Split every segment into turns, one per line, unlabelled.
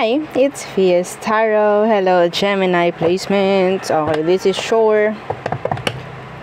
Hi, it's Fies Tarot. Hello, Gemini placements. Okay, this is Shore,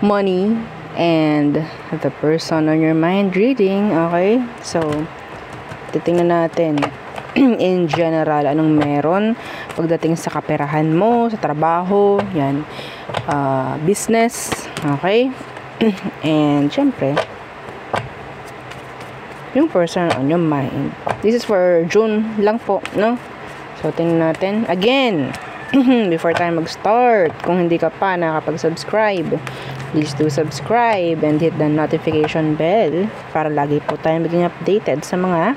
Money, and the person on your mind reading. Okay, so titingnan natin in general anong meron pagdating sa kaperahan mo, sa trabaho, yan, business. Okay, and syempre yung person on your mind. This is for June lang po, no? So, tingnan natin. Again, before tayo mag-start, kung hindi ka pa nakapag-subscribe, please do subscribe and hit the notification bell para lagi po tayo maging updated sa mga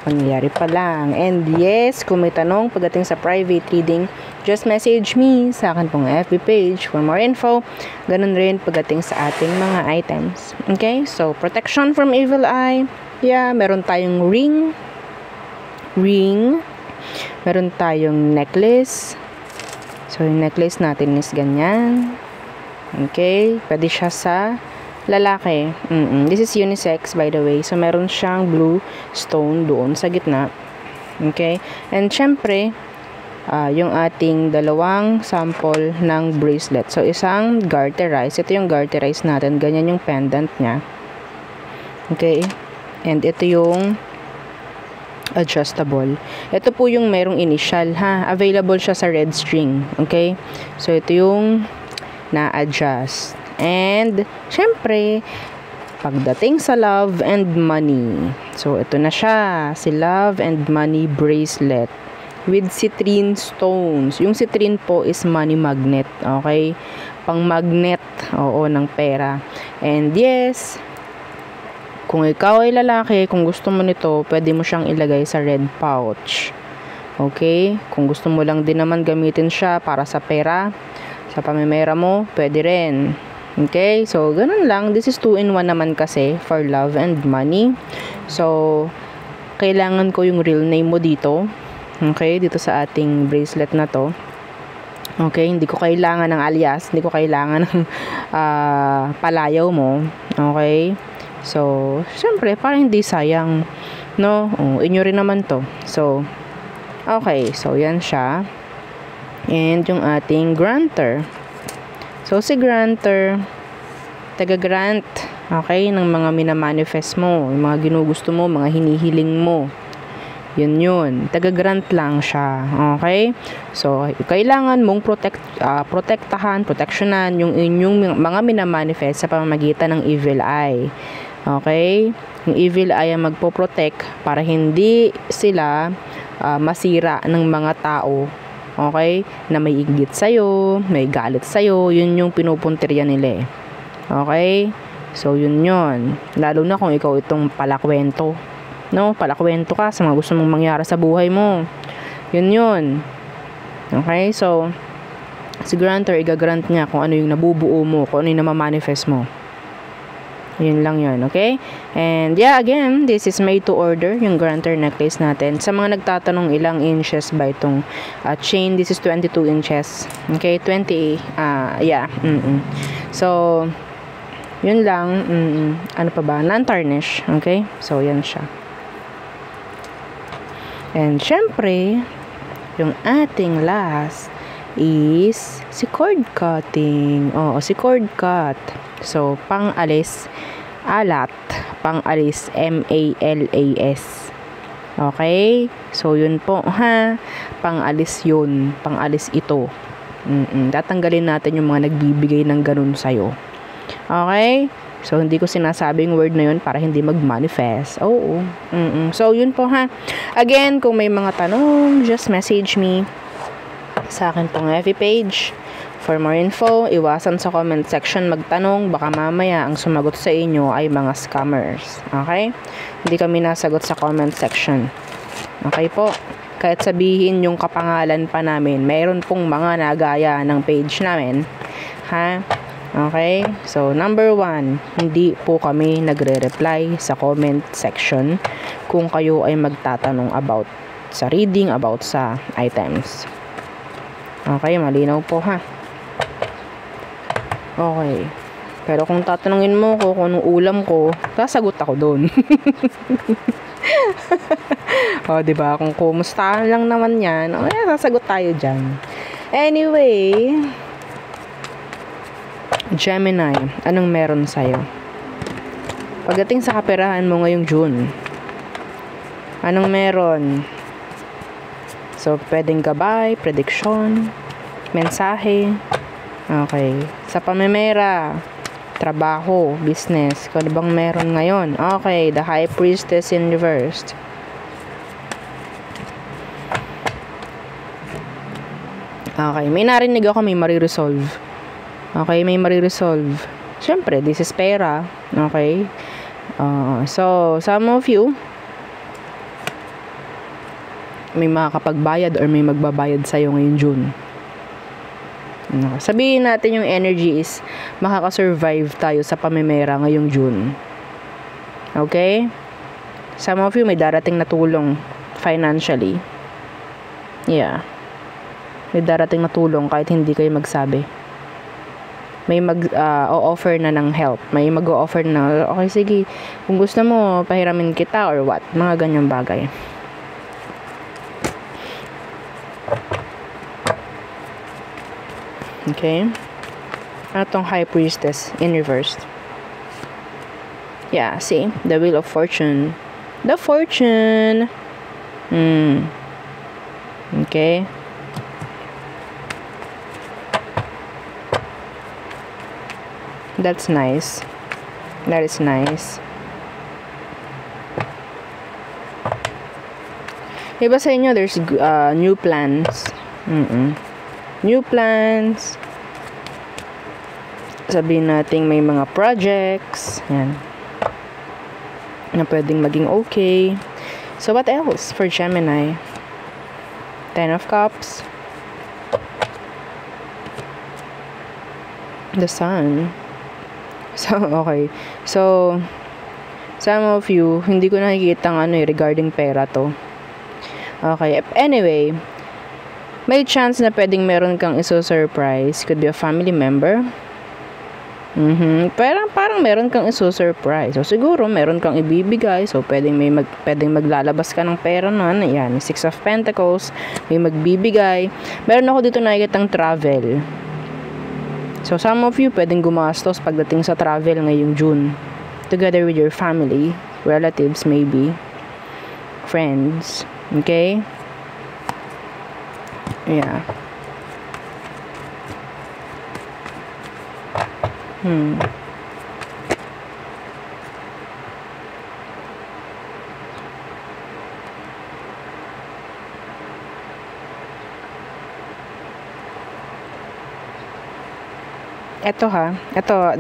pangyayari pa lang. And yes, kung may tanong pagdating sa private reading, just message me sa akin pong FB page for more info. Ganun rin pagdating sa ating mga items. Okay? So, protection from evil eye. Yeah, meron tayong ring. Meron tayong necklace. So, yung necklace natin is ganyan. Okay? Pwede siya sa lalaki. This is unisex, by the way. So, meron siyang blue stone doon sa gitna. Okay? And, syempre, yung ating dalawang sample ng bracelet. So, isang garterize. Ito yung garterize natin. Ganyan yung pendant niya. Okay? And ito yung adjustable. Ito po yung merong initial, ha. Available siya sa red string. Okay? So, ito yung na-adjust. And, syempre, pagdating sa love and money. So, ito na siya. Si love and money bracelet with citrine stones. Yung citrine po is money magnet. Okay? Pang magnet, oo, ng pera. And yes, kung ikaw ay lalaki, kung gusto mo nito, pwede mo siyang ilagay sa red pouch. Okay? Kung gusto mo lang din naman gamitin siya para sa pera, sa pamimera mo, pwede rin. Okay? So, ganun lang. This is 2-in-1 naman kasi for love and money. So, kailangan ko yung real name mo dito. Okay? Dito sa ating bracelet na to. Okay? Hindi ko kailangan ng alias. Hindi ko kailangan ng palayaw mo. Okay? So, syempre, parang hindi sayang, no? Inyo rin naman to. So, okay. So, yan siya. And yung ating granter. So, si granter, taga-grant, okay, ng mga minamanifest mo, yung mga ginugusto mo, mga hinihiling mo. Yun. Taga-grant lang siya. Okay? So, kailangan mong proteksyonan yung inyong mga minamanifest sa pamamagitan ng evil eye. Okay? Yung evil eye ang magpo-protect para hindi sila masira ng mga tao. Okay? Na may inggit sa'yo, may galit sa'yo. Yun yung pinupuntirya nila eh. Okay? So, yun. Lalo na kung ikaw itong palakwento. No? Palakwento ka sa mga gusto mong mangyari sa buhay mo. Yun. Okay? So, si granter, igagrant niya kung ano yung nabubuo mo, kung ano yung namamanifest mo. Yun lang yun, okay? And yeah, again, this is made to order, yung granter necklace natin. Sa mga nagtatanong ilang inches ba itong chain, this is 22 inches. Okay, 20, yeah. So, yun lang. Ano pa ba? Non-tarnish, okay? So, yan siya. And syempre, yung ating last is si cord cutting. Si cord cut. So, pang-alis alat. Pang-alis MALAS. Okay? So, yun po, ha? Pang-alis yun. Pang-alis ito. Tatanggalin natin yung mga nagbibigay ng ganun sa'yo. Okay? So, hindi ko sinasabing word na yun para hindi mag-manifest. Oo. So, yun po, ha? Again, kung may mga tanong, just message me sa akin pong FB page. For more info, iwasan sa comment section magtanong. Baka mamaya ang sumagot sa inyo ay mga scammers. Okay? Hindi kami nasagot sa comment section. Okay po? Kahit sabihin yung kapangalan pa namin, mayroon pong mga nagaya ng page namin. Ha? Okay? So, number 1, hindi po kami nagre-reply sa comment section kung kayo ay magtatanong about sa reading, about sa items. Okay? Malinaw po, ha? Okay. Pero kung tatanungin mo ko kung anong ulam ko, sasagot ako doon. O, diba? Kung kumusta lang naman yan, sasagot tayo dyan. Anyway, Gemini, anong meron sa'yo? Pagdating sa kaperahan mo ngayong June, anong meron? So, pwedeng gabay, prediction, mensahe. Okay. Sa pamemera, trabaho, business, kung ano bang meron ngayon? Okay, the High Priestess in reversed. Okay, may narinig ako, may mariresolve. Okay, may mariresolve. Siyempre, this is pera. Okay. So, some of you, may makakapagbayad or may magbabayad sa'yo ngayong June. Sabihin natin yung energy is makakasurvive tayo sa pamemera ngayong June. Okay? Some of you may darating na tulong financially. Yeah. May darating na tulong kahit hindi kayo magsabi. May o-offer na ng help. May mag-o-offer na, okay, sige, kung gusto mo, pahiramin kita or what. Mga ganyang bagay. Okay? Ano tong High Priestess in reversed? Yeah, see? The Wheel of Fortune. The Fortune! Okay? That's nice. That is nice. Iba sa inyo, there's new plans. New plans. Sabihin natin may mga projects. Yan. Na pwedeng maging okay. So, what else for Gemini? Ten of Cups. The Sun. So, okay. So, some of you, hindi ko nakikita ng regarding pera to. Okay. Anyway, may chance na pwedeng meron kang iso-surprise. Could be a family member. Parang meron kang iso-surprise. So, siguro, meron kang ibibigay. So, pwedeng maglalabas ka ng pera nun. Ayan, Six of Pentacles. May magbibigay. Meron ako dito nakikitang travel. So, some of you pwedeng gumastos pagdating sa travel ngayong June. Together with your family, relatives maybe, friends. Okay? Yeah.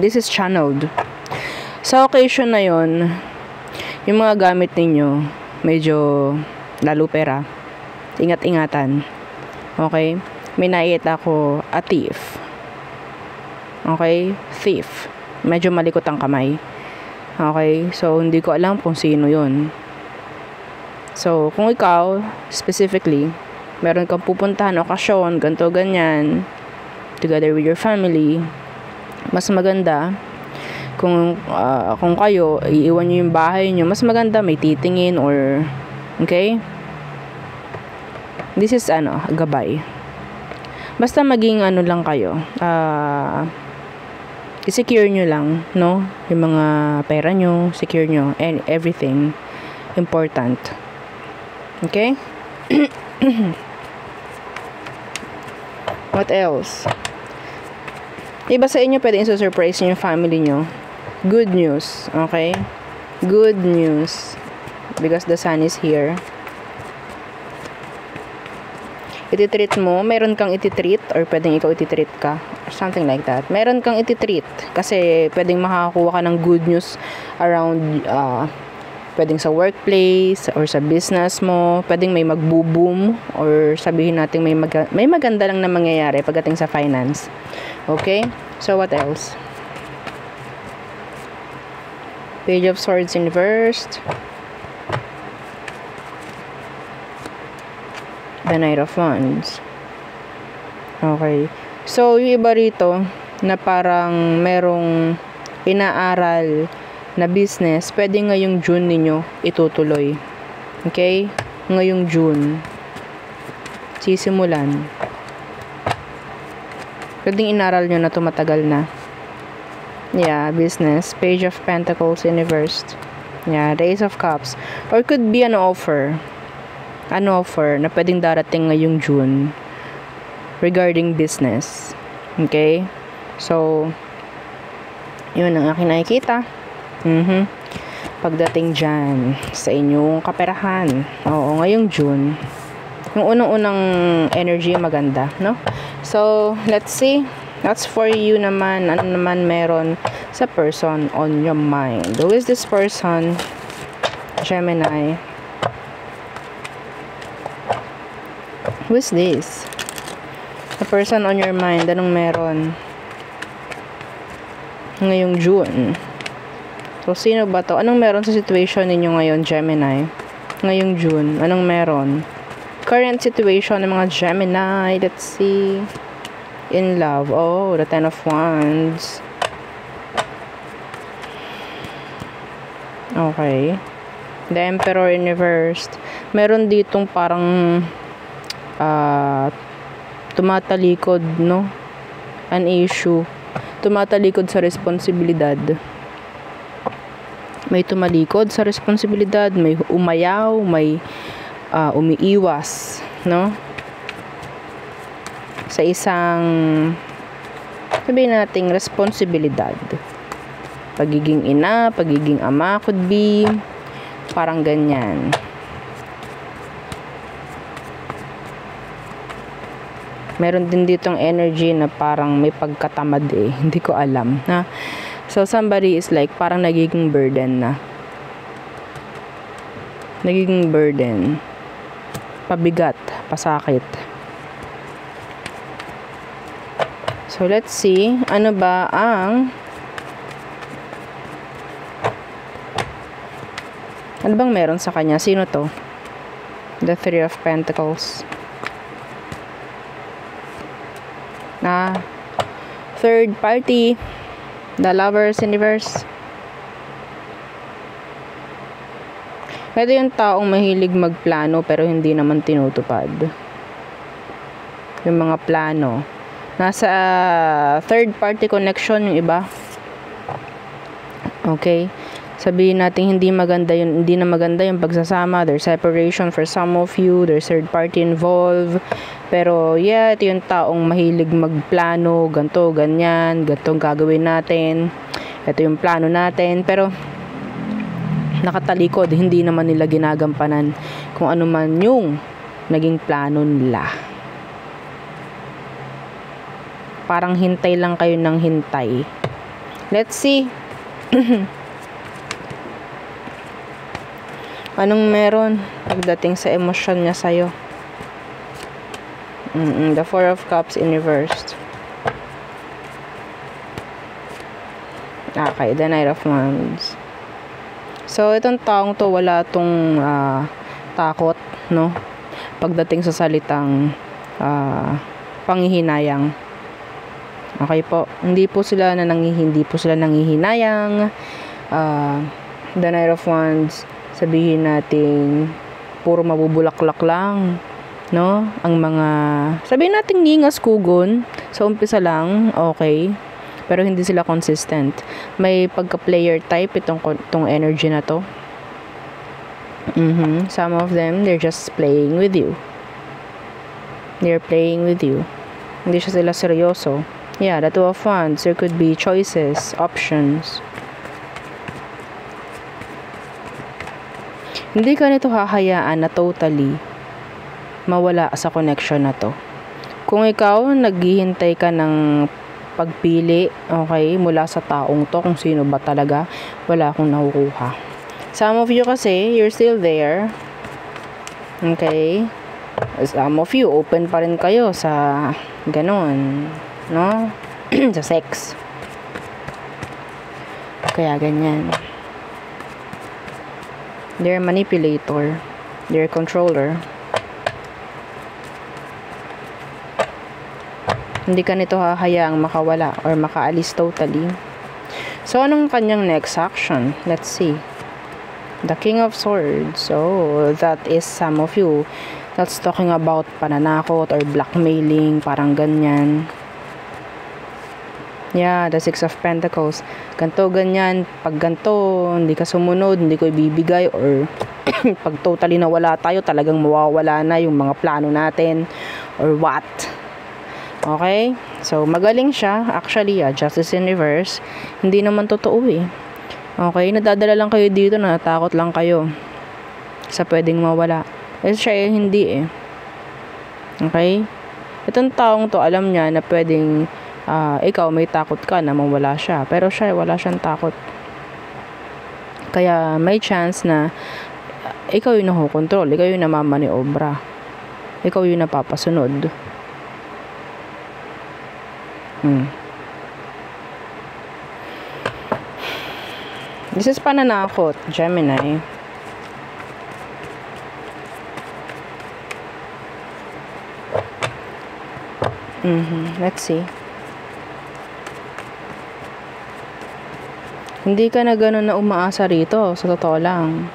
This is channeled. Sa occasion na yon, yung mga gamit ninyo, medyo lalo pera. Ingat-ingatan. Okay? May nakita ko, a thief. Okay? Thief. Medyo malikot ang kamay. Okay? So, hindi ko alam kung sino yon. So, kung ikaw, specifically, meron kang pupuntahan, okasyon, ganto ganyan, together with your family, mas maganda kung kayo iiwan nyo yung bahay nyo, mas maganda may titingin or okay, this is gabay. Basta maging lang kayo, i-secure nyo lang, no, yung mga pera nyo, secure nyo and everything important. Okay. What else? Iba sa inyo, pwede i-surprise nyo yung family nyo. Good news. Okay? Good news. Because the Sun is here. Ititreat mo. Meron kang ititreat or pwedeng ikaw ititreat ka. Or something like that. Meron kang ititreat. Kasi pwedeng makakakuha ka ng good news around pwedeng sa workplace or sa business mo. Pwedeng may magbo-boom or sabihin natin may maganda lang na mangyayari pagdating sa finance. Okay? So, what else? Page of Swords inversed. The Knight of Wands. Okay. So, yung iba rito na parang merong inaaral na business, pwede ngayong June ninyo itutuloy. Okay? Ngayong June. Sisimulan. Pwedeng inaral nyo na to matagal na. Yeah, business. Page of Pentacles, Universe. Yeah, the Ace of Cups. Or could be an offer. An offer na pwedeng darating ngayong June regarding business. Okay? So, yun ang aking nakikita. Pagdating dyan sa inyong kaperahan. Oo, ngayong June. Yung unang-unang energy maganda, no? So, let's see. That's for you naman. Ano naman meron sa person on your mind? Who is this person? Gemini. Who is this? The person on your mind. Anong meron? Ngayong June. So, sino ba to? Anong meron sa situation ninyo ngayon, Gemini? Ngayong June. Anong meron? Current situation ng mga Gemini. Let's see. In love. Oh, the Ten of Wands. Okay. The Emperor in reverse. Meron ditong parang tumatalikod, no? An issue. Tumatalikod sa responsibilidad. May tumalikod sa responsibilidad, may umayaw, may umiiwas, no? Sa isang, sabihin nating, responsibilidad. Pagiging ina, pagiging ama, could be, parang ganyan. Meron din ditong energy na parang may pagkatamad eh. Hindi ko alam. Na? So, somebody is like, parang nagiging burden na. Nagiging burden. Pabigat. Pasakit. So, let's see. Ano ba ang... Ano bang meron sa kanya? Sino to? The Three of Pentacles. Na third party, the Lovers Universe. Ito yung taong mahilig magplano pero hindi naman tinutupad yung mga plano. Nasa third party connection yung iba. Okay, sabihin natin hindi na maganda yung pagsasama. There's separation for some of you. There's third party involved. Pero, yeah, ito yung taong mahilig magplano, ganto, ganyan, gantong gagawin natin. Ito yung plano natin. Pero, nakatalikod, hindi naman nila ginagampanan kung ano man yung naging plano nila. Parang hintay lang kayo ng hintay. Let's see. Anong meron pagdating sa emosyon niya sa'yo? The Four of Cups in reverse. Okay, the Knight of Wands. So, itong taong to, wala tong takot, no? Pagdating sa salitang panghihinayang. Okay po. Hindi po sila nanghihinayang. The Knight of Wands, sabihin natin, puro mabubulaklak lang. No? Ang mga, sabihin natin ngingas kugon, sa umpisa lang, okay. Pero hindi sila consistent. May pagka-player type itong energy na to. Some of them, they're just playing with you. They're playing with you. Hindi sila seryoso. Yeah, the Two of Wands, there could be choices, options. Hindi ka nito hahayaan na totally mawala sa connection na to. Kung ikaw naghihintay ka ng pagpili, okay, mula sa taong to, kung sino ba talaga, wala akong nakukuha. Some of you kasi, you're still there. Okay? Some of you, open pa rin kayo sa ganon, no? Sa sex. Kaya ganyan. They're manipulator. They're controller. Hindi ka nito hahayaang makawala or makaalis totally. So, anong kanyang next action? Let's see. The King of Swords. So, that is some of you. That's talking about pananakot or blackmailing, parang ganyan. Yeah, the Six of Pentacles. Ganto, ganyan. Pag ganto, hindi ka sumunod, hindi ko ibibigay, or pag totally nawala tayo, talagang mawawala na yung mga plano natin, or what. Okay? So, magaling siya. Actually, Justice in Reverse. Hindi naman totoo eh. Okay? Nadadala lang kayo dito, natakot lang kayo sa pwedeng mawala. Eh, siya hindi eh. Okay? Itong taong to, alam niya na pwedeng ikaw may takot ka na mawala siya. Pero siya, wala siyang takot. Kaya, may chance na ikaw yung nakukontrol. Ikaw yung namamaniobra. Ikaw yung napapasunod. This is pananakot, Gemini. Let's see. Hindi ka na gano'n na umaasa rito, sa totoo lang.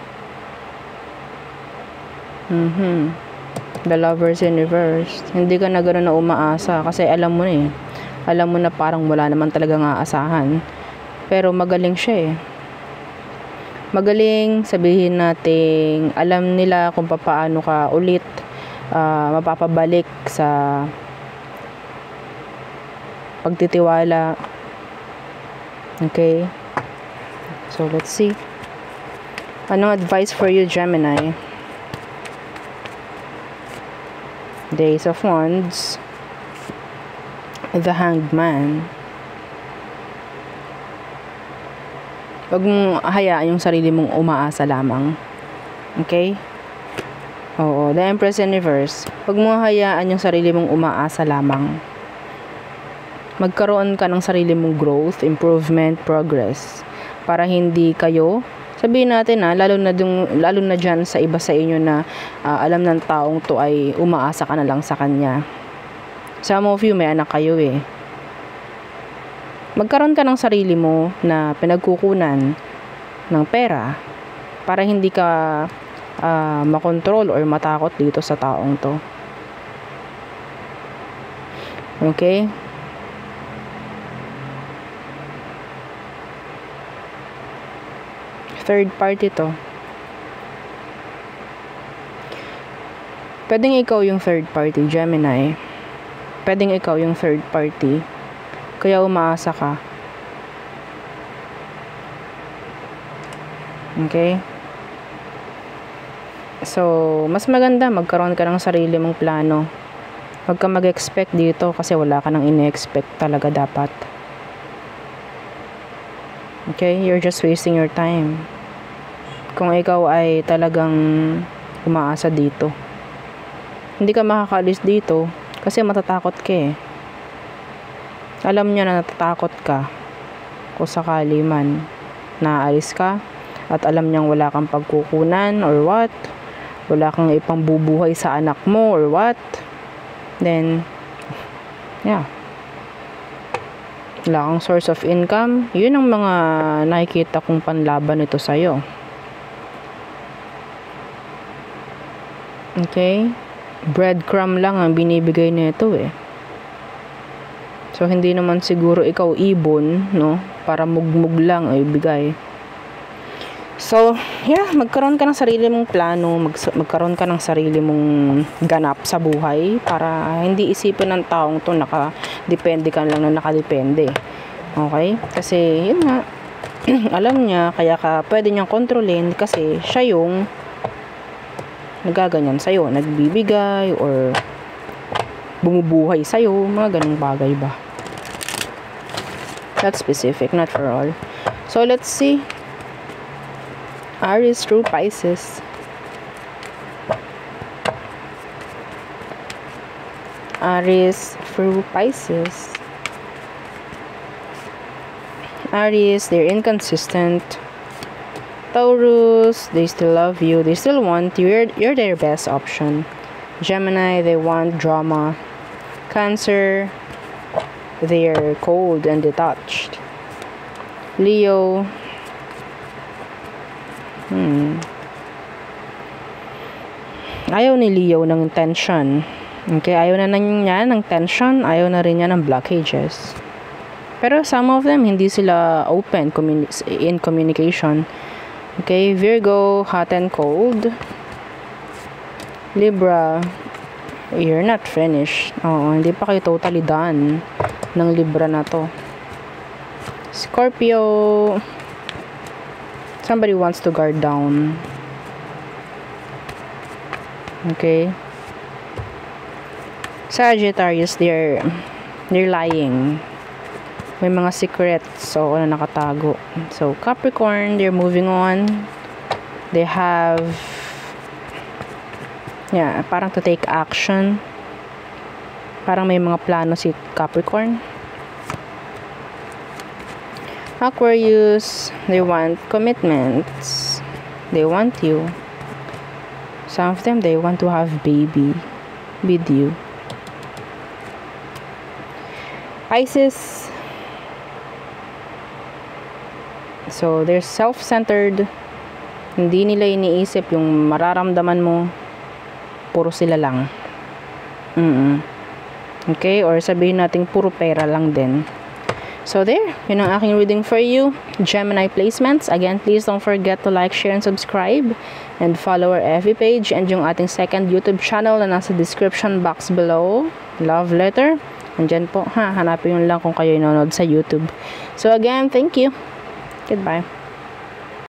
The Lovers in Reverse. Hindi ka na gano'n na umaasa kasi alam mo na eh. Alam mo na parang wala naman talagang aasahan. Pero magaling siya eh. Magaling, sabihin natin, alam nila kung paano ka ulit mapapabalik sa pagtitiwala. Okay? So, let's see. Anong advice for you, Gemini? Days of Wands. The Hanged Man. Huwag mong hayaan yung sarili mong umaasa lamang. Okay? Oo. The Empress in Reverse. Huwag mong hayaan yung sarili mong umaasa lamang. Magkaroon ka ng sarili mong growth, improvement, progress. Para hindi kayo, sabihin natin lalo na dyan sa iba sa inyo na alam ng taong to ay umaasa ka na lang sa kanya. Some of you may anak kayo eh. Magkaroon ka ng sarili mo na pinagkukunan ng pera para hindi ka makontrol or matakot dito sa taong to. Okay? Third party to. Pwedeng ikaw yung third party, Gemini. Pwedeng ikaw yung third party. Kaya umaasa ka. Okay? So, mas maganda magkaroon ka ng sarili mong plano. Huwag ka mag-expect dito kasi wala ka nang ine-expect talaga dapat. Okay? You're just wasting your time. Kung ikaw ay talagang umaasa dito. Hindi ka makakaalis dito kasi matatakot ka eh. Alam niya na natatakot ka kung sakali man naalis ka at alam niyang wala kang pagkukunan or what, wala kang ipang bubuhay sa anak mo or what, then yeah, wala kang source of income. Yun ang mga nakikita kong panlaban nito sa'yo. Okay? Breadcrumb lang ang binibigay nito eh. So, hindi naman siguro ikaw ibon, no? Para mugmug lang ay ibigay. So, yeah, magkaroon ka ng sarili mong plano, magkaroon ka ng sarili mong ganap sa buhay para hindi isipin ng taong to nakadepende ka lang na nakadepende. Okay? Kasi, yun nga, alam niya, kaya ka pwede niyang kontrolin kasi siya yung nagaganyan sa'yo, nagbibigay or bumubuhay sa'yo, mga ganung bagay ba. That's specific, not for all. So, let's see. Aries through Pisces. Aries through Pisces. Aries, they're inconsistent. Taurus, they still love you. They still want you. You're their best option. Gemini, they want drama. Cancer, they're cold and detached. Leo, Ayaw ni Leo ng tension. Okay, ayaw na niya ng tension, ayaw na rin niya ng blockages. Pero some of them, hindi sila open in communication. Okay, Virgo, hot and cold. Libra, you're not finished. Oo, hindi pa kayo totally done ng Libra na to. Scorpio, somebody wants to guard down. Okay. Sagittarius, they're lying. May mga secrets so na nakatago. So Capricorn, they're moving on. They have parang to take action. Parang may mga plano si Capricorn. Aquarius, they want commitments. They want you. Some of them, they want to have baby with you. Pisces, so they're self-centered. Hindi nila iniisip yung mararamdaman mo. Puro sila lang. Okay, or sabihin natin puro pera lang din. So there, yun ang aking reading for you. Gemini placements. Again, please don't forget to like, share, and subscribe. And follow our FB page and yung ating second YouTube channel na nasa description box below. Love letter. Andyan po, hanapin yun lang kung kayo nanonood sa YouTube. So again, thank you. Goodbye.